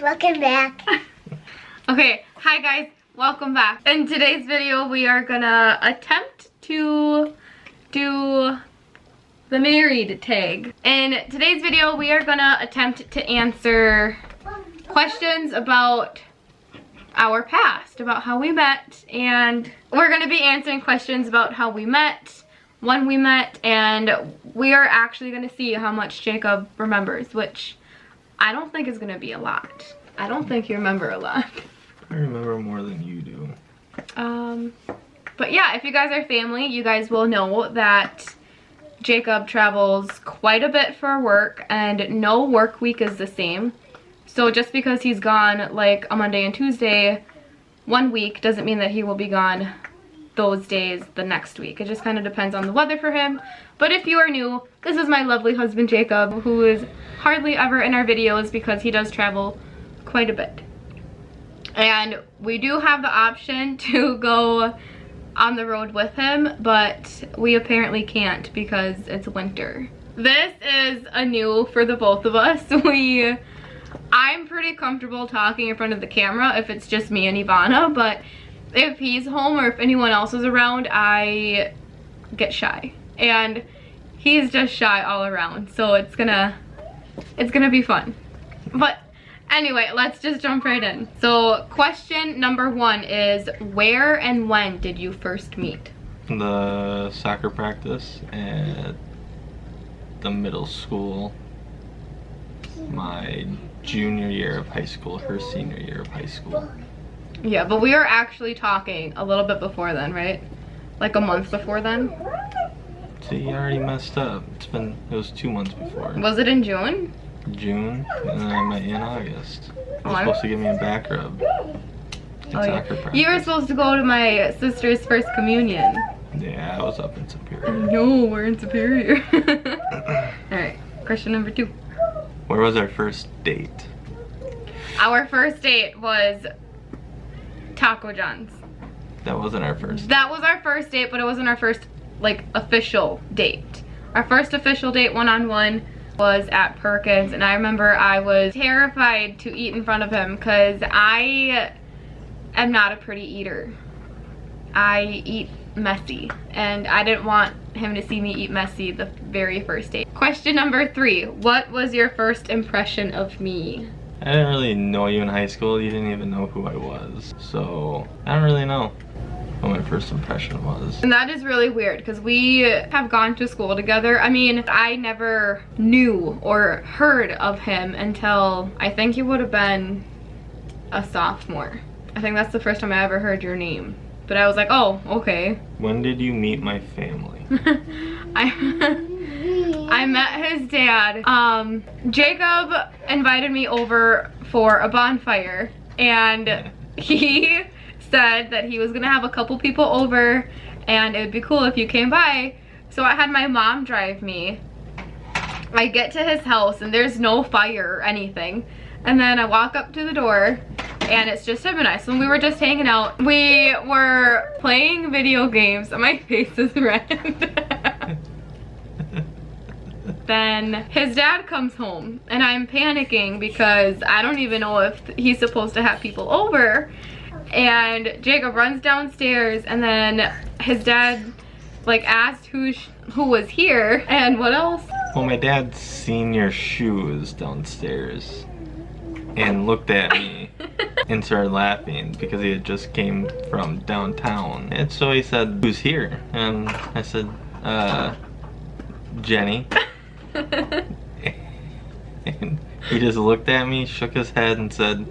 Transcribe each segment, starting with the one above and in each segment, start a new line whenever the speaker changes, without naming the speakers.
Welcome back.
Okay, hi guys, welcome back. In today's video, we are gonna attempt to do the married tag. In today's video, we are gonna attempt to answer questions about our past, about how we met, and we're gonna be answering questions about how we met, when we met, and we are actually gonna see how much Jacob remembers, which I don't think is gonna be a lot. I don't think you remember a lot.
I remember more than you do.
But yeah, if you guys are family, you guys will know that Jacob travels quite a bit for work, and no work week is the same. So just because he's gone like a Monday and Tuesday one week doesn't mean that he will be gone those days the next week. It just kind of depends on the weather for him. But if you are new, this is my lovely husband Jacob, who is hardly ever in our videos because he does travel quite a bit. And we do have the option to go on the road with him, but we apparently can't because it's winter. This is a new for the both of us. I'm pretty comfortable talking in front of the camera if it's just me and Ivana, but if he's home or if anyone else is around, I get shy. And he's just shy all around, so it's gonna be fun. But anyway, let's just jump right in. So question number 1 is, where and when did you first meet?
The soccer practice at the middle school, my junior year of high school, her senior year of high school.
Yeah, but we were actually talking a little bit before then, right? Like a month before then?
See, you already messed up. It was 2 months before.
Was it in June?
June, and then I met you in August. You were
Oh,
supposed to give me a back rub.
Oh, yeah. You were supposed to go to my sister's first communion.
Yeah, I was up in Superior.
No, we're in Superior. Alright, question number 2.
Where was our first date?
Our first date was Taco John's.
That wasn't our first.
That was our first date, but it wasn't our first, like, official date. Our first official date, one-on-one, was at Perkins, and I remember I was terrified to eat in front of him because I am not a pretty eater. I eat messy, and I didn't want him to see me eat messy the very first date. Question number 3, what was your first impression of me?
I didn't really know you in high school. You didn't even know who I was, so I don't really know what my first impression was.
And that is really weird because we have gone to school together. I mean, I never knew or heard of him until I think you would have been a sophomore. I think that's the first time I ever heard your name. But I was like, oh, okay.
When did you meet my family?
I met his dad. Jacob invited me over for a bonfire, and he said that he was gonna have a couple people over and it would be cool if you came by. So I had my mom drive me. I get to his house and there's no fire or anything, and then I walk up to the door and it's just him and I. So we were just hanging out. We were playing video games and my face is red. Then his dad comes home and I'm panicking because I don't even know if he's supposed to have people over. And Jacob runs downstairs, and then his dad like asked who was here and what else.
Well, my dad seen your shoes downstairs and looked at me and started laughing because he had just came from downtown. And so he said, who's here? And I said, Jenny. And he just looked at me, shook his head, and said,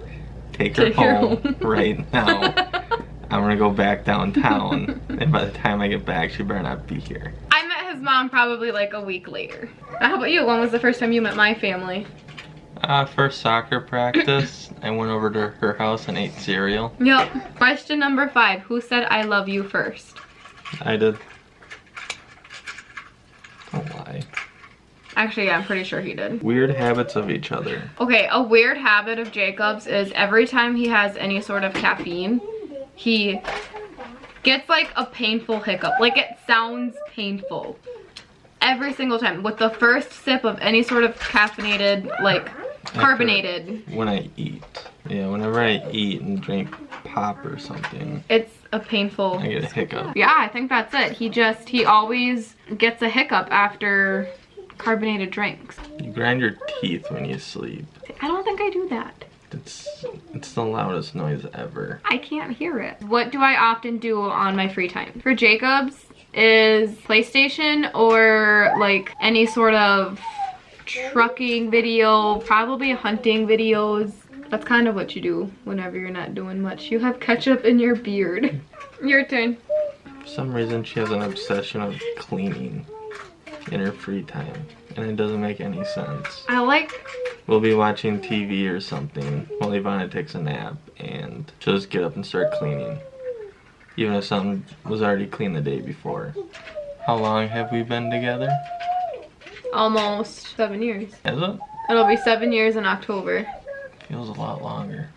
take her home right now. I'm gonna go back downtown, and by the time I get back, she better not be here.
I met his mom probably like a week later. How about you? When was the first time you met my family?
First soccer practice, I went over to her house and ate cereal.
Yep. Question number 5, who said I love you first?
I did. Don't lie.
Actually, yeah, I'm pretty sure he did.
Weird habits of each other.
Okay, a weird habit of Jacob's is every time he has any sort of caffeine, he gets like a painful hiccup. Like, it sounds painful. Every single time. With the first sip of any sort of caffeinated, like, Carbonated.
When I eat. Yeah, whenever I eat and drink pop or something,
It's a painful...
I get a hiccup.
Yeah, I think that's it. He always gets a hiccup after carbonated drinks.
You grind your teeth when you sleep.
I don't think I do that.
It's the loudest noise ever.
I can't hear it. What do I often do on my free time? For Jacob's is PlayStation or like any sort of trucking video, probably hunting videos. That's kind of what you do whenever you're not doing much. You have ketchup in your beard. Your turn.
For some reason, she has an obsession of cleaning in her free time, and it doesn't make any sense. We'll be watching TV or something while Ivana takes a nap, and she'll just get up and start cleaning, even if something was already clean the day before. How long have we been together?
Almost 7 years.
Is it?
It'll be 7 years in October.
Feels a lot longer.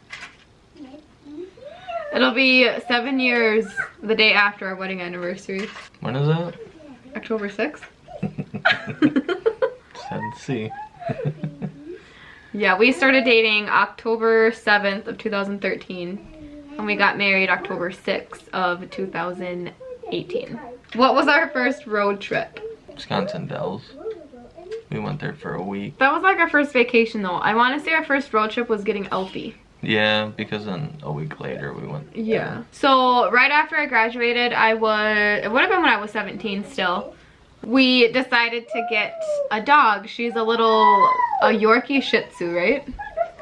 It'll be 7 years the day after our wedding anniversary.
When is that?
October 6th.
Sad to see.
Yeah, we started dating October 7th of 2013, and we got married October 6th of 2018. What was our first road trip?
Wisconsin Dells. We went there for a week.
That was like our first vacation though. I want to say our first road trip was getting Elfie.
Yeah, because then a week later we went.
Yeah. So right after I graduated, it would have been when I was 17 still. We decided to get a dog. She's a Yorkie Shih Tzu, right?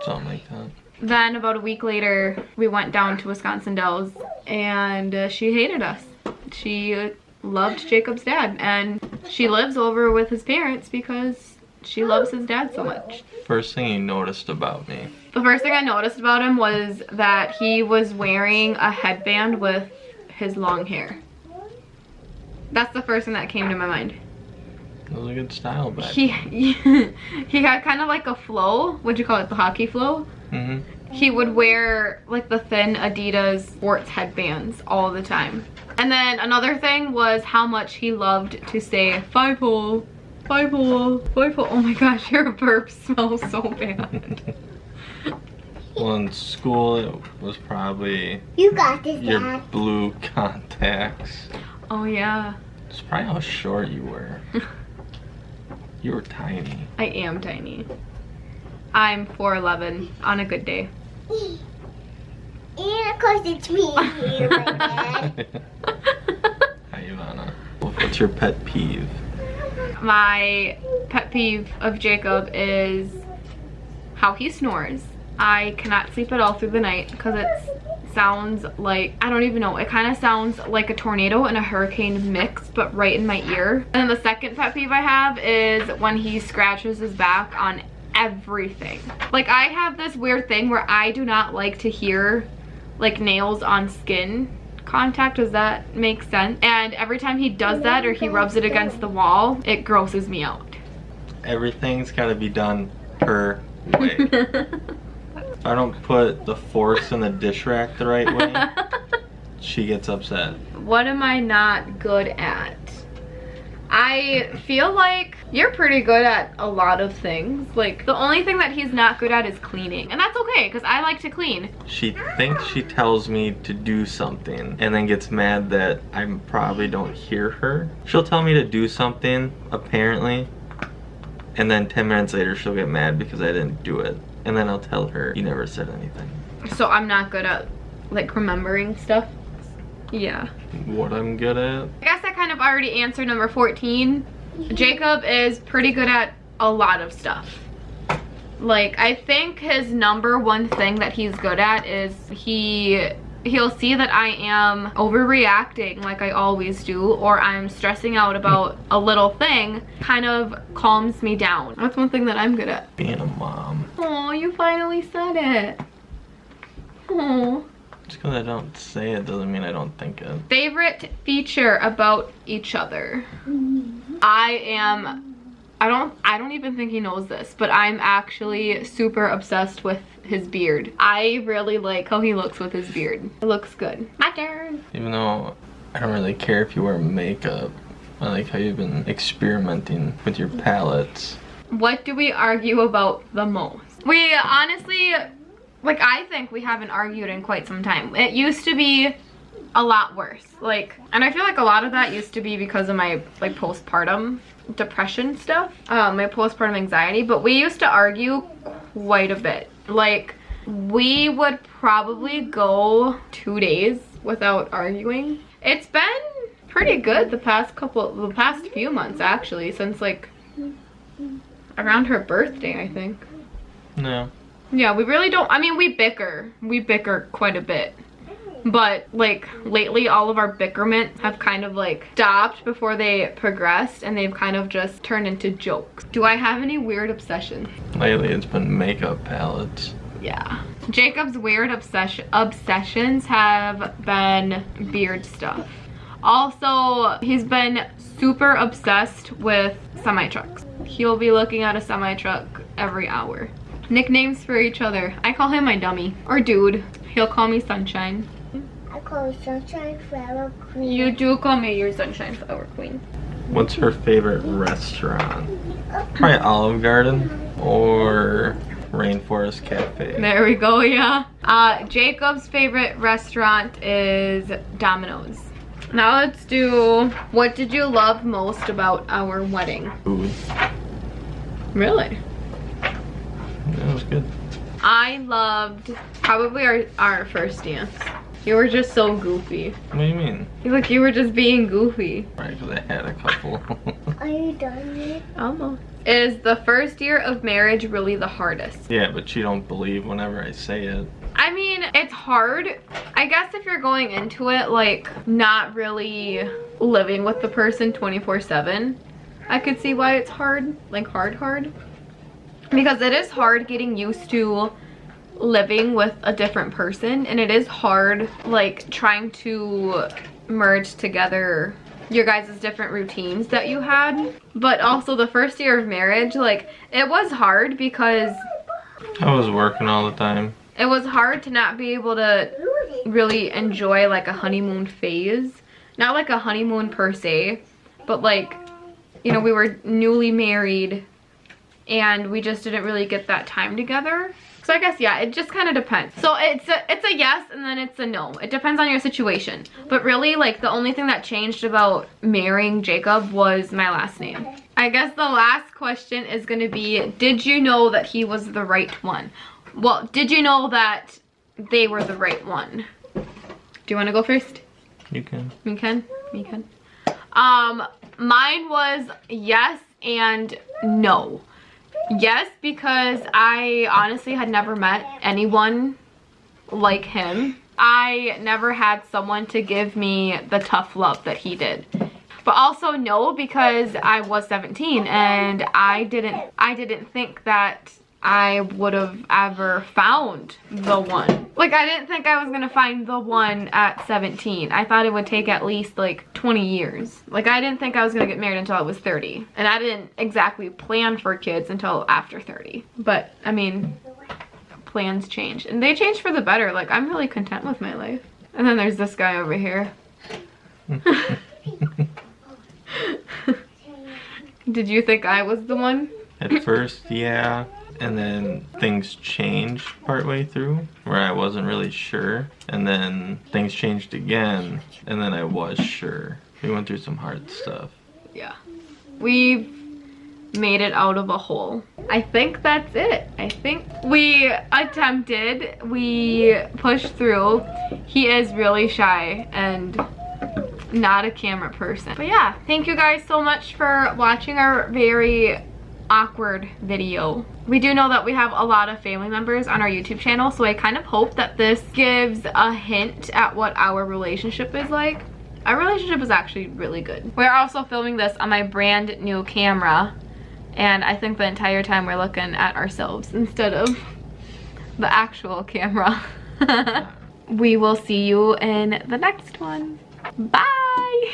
Something like that.
Then about a week later, we went down to Wisconsin Dells, and she hated us. She loved Jacob's dad, and she lives over with his parents because she loves his dad so much.
First thing you noticed about me?
The first thing I noticed about him was that he was wearing a headband with his long hair. That's the first thing that came to my mind.
It was a good style back
He
then.
he had kind of like a flow. What'd you call it? The hockey flow?
Mm-hmm.
He would wear like the thin Adidas sports headbands all the time. And then another thing was how much he loved to say 5-hole, 5-hole, 5-hole. Oh my gosh, your burp smells so bad.
Well, in school it was probably
You got this,
your
Dad.
blue contacts.
Oh yeah.
It's probably how short you were. You were tiny.
I am tiny. I'm 4'11" on a good day.
And of course it's me here, my dad.
Hi, Ivana. What's your pet peeve?
My pet peeve of Jacob is how he snores. I cannot sleep at all through the night because it sounds like, I don't even know, it kind of sounds like a tornado and a hurricane mixed, but right in my ear. And then the second pet peeve I have is when he scratches his back on everything. Like, I have this weird thing where I do not like to hear like nails on skin contact. Does that make sense? And every time he does that or he rubs it against the wall, it grosses me out.
Everything's got to be done her way. If I don't put the forks in the dish rack the right way, she gets upset.
What am I not good at? I feel like you're pretty good at a lot of things. Like, the only thing that he's not good at is cleaning. And that's okay, because I like to clean.
She thinks she tells me to do something and then gets mad that I probably don't hear her. She'll tell me to do something, apparently, and then 10 minutes later she'll get mad because I didn't do it. And then I'll tell her, you never said anything.
So I'm not good at, like, remembering stuff? Yeah.
What I'm good at?
I guess I kind of already answered number 14. Jacob is pretty good at a lot of stuff. Like, I think his number one thing that he's good at is he'll see that I am overreacting like I always do, or I'm stressing out about a little thing, kind of calms me down. That's one thing that I'm good at.
Being a mom.
Oh, you finally said it. Oh.
Just because I don't say it doesn't mean I don't think it.
Favorite feature about each other. I don't even think he knows this, but I'm actually super obsessed with his beard. I really like how he looks with his beard. It looks good. My turn.
Even though I don't really care if you wear makeup, I like how you've been experimenting with your palettes.
What do we argue about the most? We honestly, like, I think we haven't argued in quite some time. It used to be a lot worse. Like, and I feel like a lot of that used to be because of my, like, postpartum depression stuff, my postpartum anxiety, but we used to argue quite a bit. Like, we would probably go 2 days without arguing. It's been pretty good the past few months, actually, since, like, around her birthday, I think.
No.
Yeah, we really don't, I mean, we bicker quite a bit, but, like, lately all of our bickerments have kind of, like, stopped before they progressed, and they've kind of just turned into jokes. Do I have any weird obsessions?
Lately it's been makeup palettes.
Yeah. Jacob's weird obsessions have been beard stuff. Also, he's been super obsessed with semi-trucks. He'll be looking at a semi-truck every hour. Nicknames for each other. I call him my dummy. Or dude. He'll call me Sunshine.
I call you Sunshine Flower Queen.
You do call me your Sunshine Flower Queen.
What's her favorite restaurant? Probably Olive Garden or Rainforest Cafe.
There we go, yeah. Jacob's favorite restaurant is Domino's. Now let's do, what did you love most about our wedding?
Food.
Really?
That was good.
I loved probably our first dance. You were just so goofy.
What do you mean?
Like, you were just being goofy.
Right, because I had a couple.
Are you done yet?
Almost. Is the first year of marriage really the hardest?
Yeah, but you don't believe whenever I say it.
I mean, it's hard. I guess if you're going into it, like, not really living with the person 24/7, I could see why it's hard. Like, hard. Because it is hard getting used to living with a different person, and it is hard, like, trying to merge together your guys' different routines that you had. But also the first year of marriage, like, it was hard because
I was working all the time.
it was hard to not be able to really enjoy, like, a honeymoon phase. Not like a honeymoon per se, but, like, you know, we were newly married and we just didn't really get that time together. So I guess, yeah, it just kind of depends. So it's a yes and then it's a no. It depends on your situation. But really, like, the only thing that changed about marrying Jacob was my last name. I guess the last question is going to be, did you know that he was the right one? Well, did you know that they were the right one? Do you want to go first?
You can.
Me can? Mine was yes and no. Yes, because I honestly had never met anyone like him. I never had someone to give me the tough love that he did. But also no, because I was 17 and I didn't think that I would have ever found the one. Like, I didn't think I was gonna find the one at 17. I thought it would take at least like 20 years. Like, I didn't think I was gonna get married until I was 30. And I didn't exactly plan for kids until after 30. But, I mean, plans change. And they change for the better. Like, I'm really content with my life. And then there's this guy over here. Did you think I was the one?
At first, yeah. And then things changed partway through where I wasn't really sure. And then things changed again. And then I was sure. We went through some hard stuff.
Yeah. We've made it out of a hole. I think that's it. I think we attempted. We pushed through. He is really shy and not a camera person. But yeah, thank you guys so much for watching our very awkward video. We do know that we have a lot of family members on our YouTube channel, so I kind of hope that this gives a hint at what our relationship is like. Our relationship is actually really good. We're also filming this on my brand new camera, and I think the entire time we're looking at ourselves instead of the actual camera. We will see you in the next one. Bye!